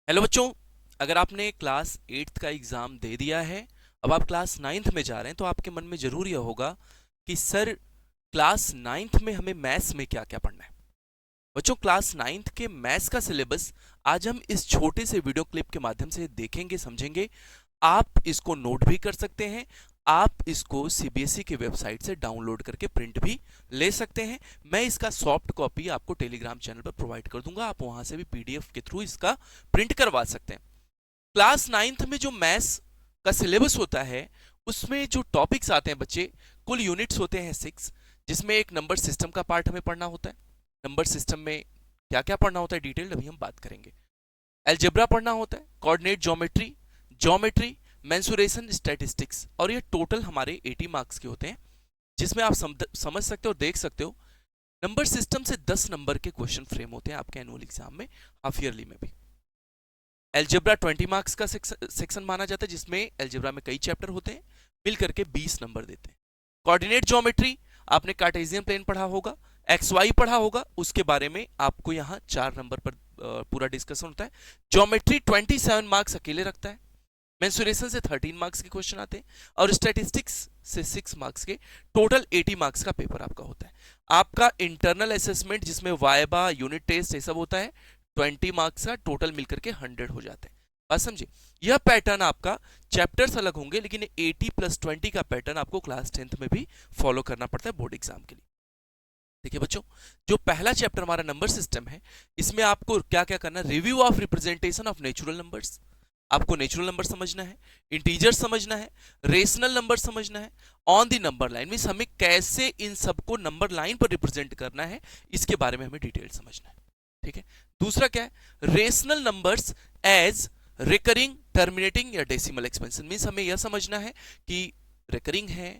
Hello बच्चों, अगर आपने क्लास 8th का एग्ज़ाम दे दिया है, अब आप क्लास 9th में जा रहे हैं, तो आपके मन में ज़रूर यह होगा कि सर क्लास 9th में हमें मैथ्स में क्या क्या पढ़ना है। बच्चों, क्लास 9th के मैथ्स का सिलेबस आज हम इस छोटे से वीडियो क्लिप के माध्यम से देखेंगे, समझेंगे। आप इसको नोट भी कर सकते हैं, आप इसको सीबीएसई की वेबसाइट से डाउनलोड करके प्रिंट भी ले सकते हैं। मैं इसका सॉफ्ट कॉपी आपको टेलीग्राम चैनल पर प्रोवाइड कर दूंगा, आप वहां से भी पीडीएफ के थ्रू इसका प्रिंट करवा सकते हैं। क्लास 9th में जो मैथ्स का सिलेबस होता है, उसमें जो टॉपिक्स आते हैं बच्चे, कुल यूनिट्स होते हैं 6, जिसमें एक नंबर सिस्टम का पार्ट हमें पढ़ना होता है। नंबर सिस्टम में क्या क्या पढ़ना होता है डिटेल्ड अभी हम बात करेंगे। अलजेब्रा पढ़ना होता है, coordinate geometry, geometry, mensuration, statistics, और ये टोटल हमारे 80 मार्क्स के होते हैं, जिसमें आप समझ सकते हो और देख सकते हो नंबर सिस्टम से 10 नंबर के क्वेश्चन फ्रेम होते हैं आपके एनुअल एग्जाम में, हाफ ईयरली में भी। एल्जेब्रा 20 मार्क्स का सेक्शन माना जाता है, जिसमें एल्जेब्रा में कई चैप्टर होते हैं, मिल करके 20 नंबर देते हैं। कोऑर्डिनेट ज्योमेट्री, आपने कार्टेशियन प्लेन पढ़ा होगा, एक्स वाई पढ़ा होगा, उसके बारे में आपको यहाँ 4 नंबर पर पूरा डिस्कशन होता है। ज्योमेट्री 27 मार्क्स अकेले रखता है, मेंसुरेशन से 13 मार्क्स के क्वेश्चन आते हैं, और स्टैटिस्टिक्स से 6 मार्क्स के, टोटल 80 मार्क्स का पेपर आपका होता है। आपका इंटरनल असेसमेंट, जिसमें वाइवा, यूनिट टेस्ट ये सब होता है, 20 मार्क्स का, टोटल मिलकर के 100 हो जाते हैं। बात समझे? यह पैटर्न आपका, चैप्टर्स अलग होंगे, लेकिन 80 + 20 का पैटर्न आपको क्लास 10th में भी फॉलो करना पड़ता है बोर्ड एग्जाम के लिए। देखिए बच्चों, जो पहला चैप्टर हमारा नंबर सिस्टम है, इसमें आपको क्या क्या करना है, review of representation of natural numbers, आपको नेचुरल नंबर समझना है, इंटीजर समझना है, रेशनल नंबर समझना है, on the number line means हमें कैसे इन सबको नंबर लाइन पर रिप्रेजेंट करना है, इसके बारे में हमें डिटेल समझना है। ठीक है। दूसरा क्या है, rational numbers as recurring, terminating या डेसिमल एक्सपेंशन, मींस हमें यह समझना है कि रिकरिंग है,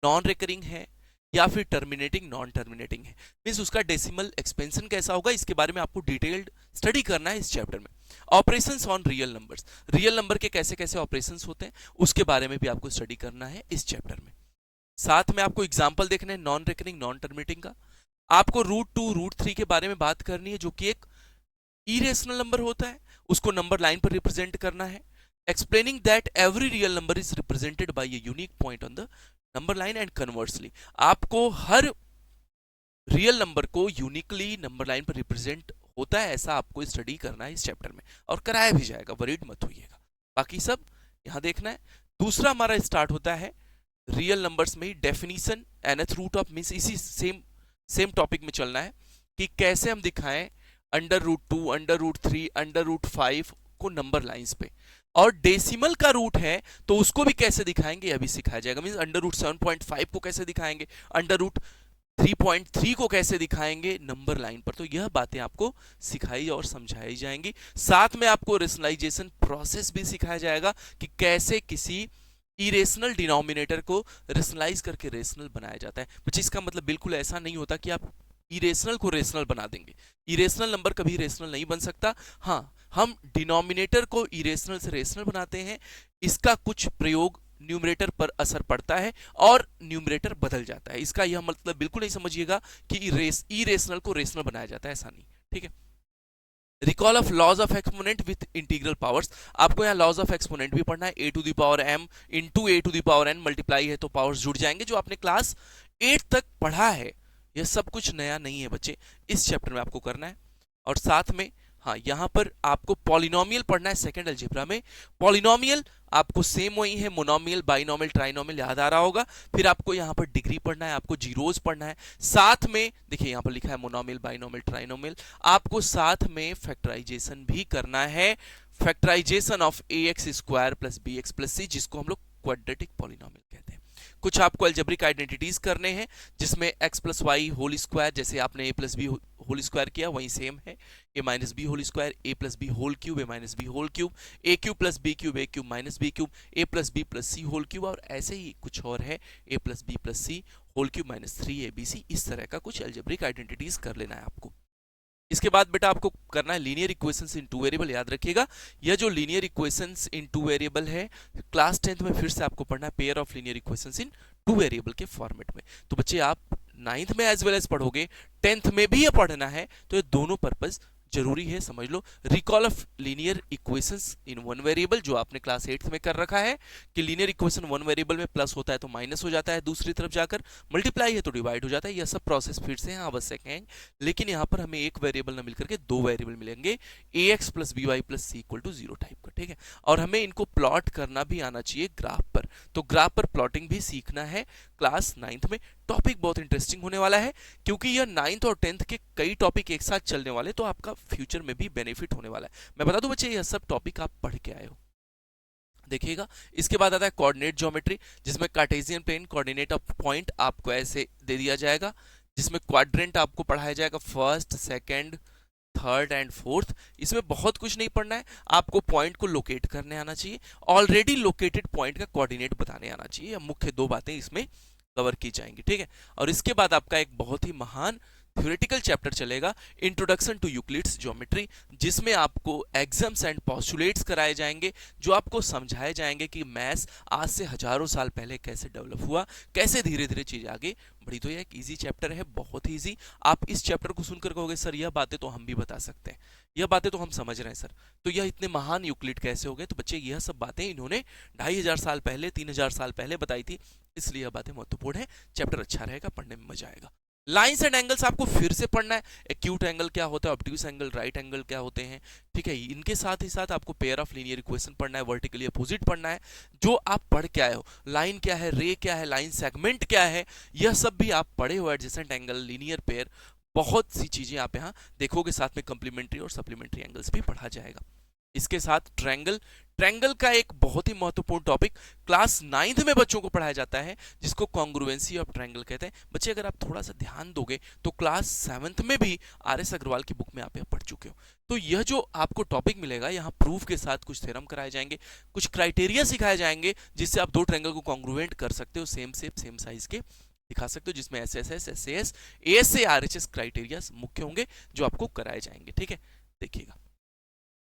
नॉन रिकरिंग है, या फिर टर्मिनेटिंग, नॉन टर्मिनेटिंग है, मींस उसका डेसिमल एक्सपेंशन कैसा होगा, इसके बारे में आपको डिटेल्ड स्टडी करना है इस चैप्टर में। Operations on real numbers, real number के कैसे कैसे ऑपरेशंस होते हैं, उसके बारे में भी आपको स्टडी करना है इस चैप्टर में। साथ में आपको एग्जांपल देखना है नॉन रिकरिंग, नॉन टर्मिनेटिंग का। आपको √2, √3 के बारे में बात करनी है, जो कि एक इरेशनल नंबर होता है, उसको नंबर लाइन पर रिप्रेजेंट करना है। Explaining that every real number is represented by a unique point on the number line and conversely, आपको हर रियल नंबर को यूनिकली नंबर लाइन पर रिप्रेजेंट होता है, ऐसा आपको स्टडी करना है इस चैप्टर में, और कराया भी जाएगा, वरीड मत होइएगा, बाकी सब यहां देखना है। दूसरा हमारा स्टार्ट होता है रियल नंबर्स में ही definition, nth root of, means इसी सेम टॉपिक में चलना है कि कैसे हम दिखाएं √2, √3, √5 को नंबर लाइंस पे, और डेसिमल का रूट है तो उसको भी कैसे दिखाएंगे अभी सिखाया जाएगा, मींस √7.5 को कैसे दिखाएंगे, √3.3 को कैसे दिखाएंगे नंबर लाइन पर, तो यह बातें आपको सिखाई और समझाई जाएंगी। साथ में आपको रेशनलाइजेशन प्रोसेस भी सिखाया जाएगा कि कैसे किसी इरेशनल डिनोमिनेटर को रेशनलाइज करके रेशनल बनाया जाता है। बच्चे, इसका मतलब बिल्कुल ऐसा नहीं होता कि आप इरेशनल को रेशनल बना देंगे, इरेशनल नंबर कभी रेशनल नहीं बन सकता। हाँ, हम डिनोमिनेटर को इरेशनल से रेशनल बनाते हैं, इसका कुछ प्रयोग न्यूमरेटर पर असर पड़ता है और न्यूमरेटर बदल जाता है, इसका यह मतलब बिल्कुल नहीं समझिएगा कि इरेशनल को रेशनल बनाया जाता है, ऐसा नहीं। ठीक है। Recall of laws of exponent with integral powers, आपको यहाँ लॉज ऑफ एक्सपोनेंट भी पढ़ना है, a⁴m इंटू a⁴n मल्टीप्लाई है तो पावर्स जुड़ जाएंगे, जो आपने क्लास 8 तक पढ़ा है, यह सब कुछ नया नहीं है बच्चे, इस चैप्टर में आपको करना है। और साथ में हाँ, यहाँ पर आपको पॉलिनोमियल पढ़ना है सेकंड अलजेब्रा में। पॉलिनोमियल आपको सेम वही है, मोनोमियल, बाइनोमियल, ट्राइनोमियल याद आ रहा होगा। फिर आपको यहाँ पर डिग्री पढ़ना है, आपको जीरोस पढ़ना है, साथ में देखिए यहाँ पर लिखा है मोनोमियल, बाइनोमियल, ट्राइनोमियल, आपको साथ में फैक्टराइजेशन भी करना है, factorization of ax² + bx + c, जिसको हम लोग क्वाड्रेटिक पॉलिनोमियल कहते हैं। कुछ आपको अलजेब्रिक आइडेंटिटीज करने हैं, जिसमें x + y होल स्क्वायर, जैसे आपने a + b होल स्क्वायर किया वही सेम है, a - b whole square, a + b whole cube, a - b whole cube, a³ + b³, a³ - b³, a + b + c whole cube, और ऐसे ही कुछ और है a + b + c whole cube -3abc, इस तरह का कुछ अलजेब्रिक आइडेंटिटीज कर लेना है आपको। इसके बाद बेटा आपको करना है लीनियर इक्वेशंस इन 2 वेरिएबल, याद रखिएगा यह जो लीनियर इक्वेशंस इन 2 वेरिएबल है, क्लास 10th में फिर से आपको पढ़ना है pair of linear equations in 2 variable के फॉर्मेट में। तो बच्चे, आप 9th में एज वेल एज पढ़ोगे, 10th में भी ये पढ़ना है, तो ये दोनों पर्पस जरूरी है, समझ लो। Recall of linear equations in one variable, जो आपने क्लास 8 में कर रखा है कि लीनियर इक्वेशन वन वेरिएबल में प्लस होता है तो माइनस हो जाता है, दूसरी तरफ जाकर मल्टीप्लाई है तो डिवाइड हो जाता है। यह सब प्रोसेस फिर से यहाँ आवश्यक है, लेकिन यहाँ पर हमें एक वेरिएबल ना मिलकर के दो वेरिएबल मिलेंगे, ax plus b y plus c equal to zero type का, ठीक है। और हमें इनको प्लॉट करना भी आना चाहिए ग्राफ पर, तो ग्राफ पर प्लॉटिंग भी सीखना है क्लास 9th में। टॉपिक बहुत इंटरेस्टिंग होने वाला है, क्योंकि यह 9th और 10th के कई टॉपिक एक साथ चलने वाले, तो आपका फ्यूचर में भी बेनिफिट होने वाला है। मैं बता दूं बच्चे, यह सब टॉपिक आप पढ़ के आए हो, देखिएगा। इसके बाद आता है कोऑर्डिनेट ज्योमेट्री, जिसमें Cartesian plane coordinate of point आपको ऐसे दे दिया जाएगा, जिसमें क्वाड्रेंट आपको पढ़ाया जाएगा first, second, third and fourth. इसमें बहुत कुछ नहीं पढ़ना है, आपको पॉइंट को लोकेट करने आना चाहिए, ऑलरेडी लोकेटेड पॉइंट का कोऑर्डिनेट बताने आना चाहिए। मुख्य दो बातें इसमें कवर की जाएंगी, ठीक है। और इसके बाद आपका एक बहुत ही महान थ्योरेटिकल चैप्टर चलेगा, इंट्रोडक्शन टू यूक्लिड्स ज्योमेट्री, जिसमें आपको एग्जाम्स एंड पॉस्टुलेट्स कराए जाएंगे, जो आपको समझाए जाएंगे कि मैथ्स आज से हजारों साल पहले कैसे डेवलप हुआ, कैसे धीरे धीरे चीजें आगे बढ़ी। तो यह एक इजी चैप्टर है, बहुत ही इजी। आप इस चैप्टर को सुनकर कहोगे सर यह बातें तो हम भी बता सकते हैं, यह बातें तो हम समझ रहे हैं सर, तो यह इतने महान यूक्लिड कैसे हो गए? तो बच्चे यह सब बातें इन्होंने 2500 साल पहले, 3000 साल पहले बताई थी, इसलिए यह बातें महत्वपूर्ण है। चैप्टर अच्छा रहेगा, पढ़ने में मजा आएगा। लाइंस एंड एंगल्स आपको फिर से पढ़ना है, एक्यूट एंगल क्या होता है, ऑब्ट्यूज एंगल, राइट एंगल क्या होते हैं, ठीक है। इनके साथ ही साथ आपको पेयर ऑफ लीनियर इक्वेशन पढ़ना है, वर्टिकली अपोजिट पढ़ना है, जो आप पढ़ के आए हो। लाइन क्या है, रे क्या है, लाइन सेगमेंट क्या है, यह सब भी आप पढ़े हो। एडजेसेंट एंगल, लीनियर पेयर, बहुत सी चीजें आप यहाँ देखोगे। साथ में कंप्लीमेंट्री और सप्लीमेंट्री एंगल्स भी पढ़ा जाएगा। इसके साथ ट्रायंगल, ट्रायंगल का एक बहुत ही महत्वपूर्ण टॉपिक क्लास 9th में बच्चों को पढ़ाया जाता है, जिसको कॉन्ग्रुएंसी ऑफ ट्रायंगल कहते हैं। बच्चे अगर आप थोड़ा सा ध्यान दोगे तो क्लास 7th में भी आर.एस. अग्रवाल की बुक में आप यह पढ़ चुके हो। तो यह जो आपको टॉपिक मिलेगा, यहाँ प्रूफ के साथ कुछ थ्योरम कराए जाएंगे, कुछ क्राइटेरिया सिखाए जाएंगे, जिससे आप दो ट्रायंगल को कॉन्ग्रुएंट कर सकते हो, सेम शेप सेम साइज के दिखा सकते हो, जिसमें SSS, SAS, ASA, RHS criteria मुख्य होंगे जो आपको कराए जाएंगे, ठीक है। देखिएगा,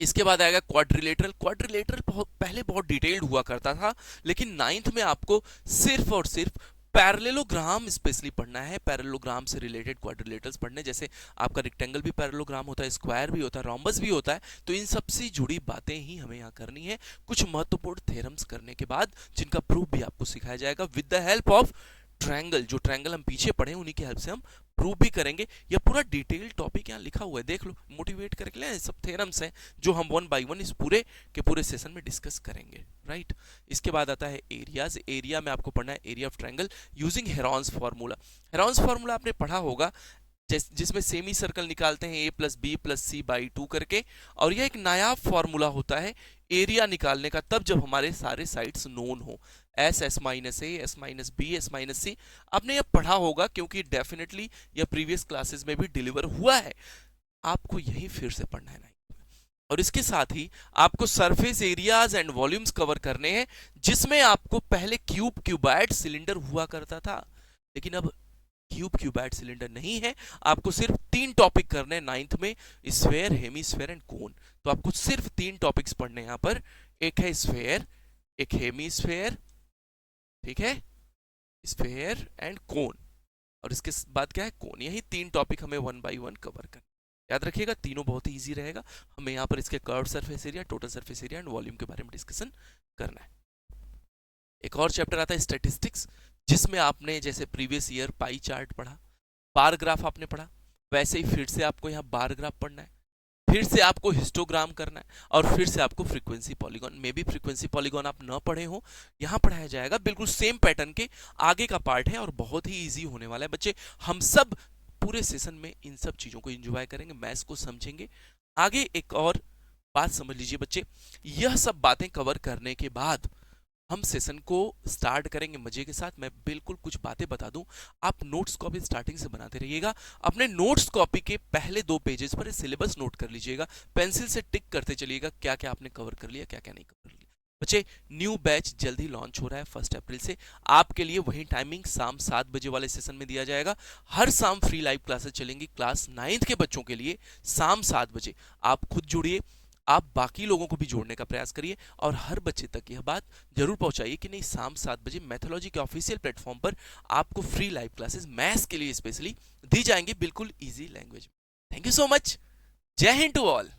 इसके बाद आएगा क्वाड्रिलेटरल। क्वाड्रिलेटरल पहले बहुत डिटेल्ड हुआ करता था, लेकिन 9th में आपको सिर्फ और सिर्फ पैरेललोग्राम स्पेशली पढ़ना है, पैरेललोग्राम से रिलेटेड क्वाड्रिलेटरल्स पढ़ने। जैसे आपका रेक्टेंगल भी पैरेललोग्राम होता है, स्क्वायर भी होता है, रोम्बस भी होता है, तो इन सबसे जुड़ी बातें ही हमें यहाँ करनी है, कुछ महत्वपूर्ण थ्योरम्स करने के बाद, जिनका प्रूफ भी आपको सिखाया जाएगा with the help of triangle. जो ट्रायंगल हम पीछे पढ़े उन्हीं की हेल्प से हम प्रूव भी करेंगे। यह पूरा डिटेल टॉपिक यहाँ लिखा हुआ है, देख लो, मोटिवेट करके ले, सब थ्योरम्स हैं जो हम वन बाय वन इस पूरे के पूरे सेशन में डिस्कस करेंगे, राइट। इसके बाद आता है एरियाज। एरिया में आपको पढ़ना है area of triangle using Heron's formula. Heron's formula आपने पढ़ा होगा, जिसमें सेमी सर्कल निकालते हैं a plus b plus c by 2 करके, और यह एक नायाब फॉर्मूला होता है एरिया निकालने का, तब जब हमारे सारे साइड्स नोन हो, S, S minus A, S minus B, S minus C. आपने यह पढ़ा होगा, क्योंकि डेफिनेटली यह प्रीवियस क्लासेस में भी डिलीवर हुआ है, आपको यही फिर से पढ़ना है। और इसके साथ ही आपको surface areas and volumes cover करने हैं, जिसमें आपको पहले क्यूब, क्यूबाइड, सिलेंडर हुआ करता था, लेकिन अब क्यूब, क्यूबाइड, सिलेंडर नहीं है। आपको सिर्फ 3 टॉपिक करने हैं 9th में, स्फेयर, हेमीस्फेयर एंड कोन। तो आपको सिर्फ 3 टॉपिक्स पढ़ने हैं यहाँ पर, एक है स्फेयर, एक हेमीस्फेयर, ठीक है, स्फेयर एंड कोन, और इसके बाद क्या है, कोन। यही 3 टॉपिक हमें वन बाय वन कवर करना। याद रखिएगा, तीनों बहुत ही इजी रहेगा। हमें यहाँ पर इसके curve surface area, total surface area and volume के बारे में डिस्कशन करना है। एक और चैप्टर आता है स्टैटिस्टिक्स, जिसमें आपने जैसे प्रीवियस ईयर पाई चार्ट पढ़ा, बार ग्राफ आपने पढ़ा, वैसे ही फिर से आपको यहाँ बार ग्राफ पढ़ना है, फिर से आपको हिस्टोग्राम करना है, और फिर से आपको फ्रीक्वेंसी पॉलीगॉन। मे भी फ्रीक्वेंसी पॉलीगॉन आप न पढ़े हो, यहाँ पढ़ाया जाएगा, बिल्कुल सेम पैटर्न के आगे का पार्ट है, और बहुत ही इजी होने वाला है बच्चे। हम सब पूरे सेशन में इन सब चीजों को एंजॉय करेंगे, मैथ्स को समझेंगे। आगे एक और बात समझ लीजिए बच्चे, यह सब बातें कवर करने के बाद हम सेशन को स्टार्ट करेंगे मजे के साथ। मैं बिल्कुल कुछ बातें बता दूं, आप नोट्स कॉपी स्टार्टिंग से बनाते रहिएगा। अपने नोट्स कॉपी के पहले 2 पेजेस पर सिलेबस नोट कर लीजिएगा, पेंसिल से टिक करते चलिएगा क्या क्या आपने कवर कर लिया, क्या क्या नहीं कवर लिया। बच्चे, न्यू बैच जल्दी लॉन्च हो रहा है 1 अप्रैल से, आपके लिए वही टाइमिंग शाम 7 बजे वाले सेशन में दिया जाएगा। हर शाम फ्री लाइव क्लासेस चलेंगी क्लास 9th के बच्चों के लिए, शाम 7 बजे। आप खुद जुड़िए, आप बाकी लोगों को भी जोड़ने का प्रयास करिए, और हर बच्चे तक यह बात जरूर पहुंचाइए कि नहीं, शाम 7 बजे मैथोलॉजी के ऑफिशियल प्लेटफॉर्म पर आपको फ्री लाइव क्लासेस मैथ्स के लिए स्पेशली दी जाएंगी, बिल्कुल इजी लैंग्वेज में। Thank you so much. जय हिंद टू ऑल।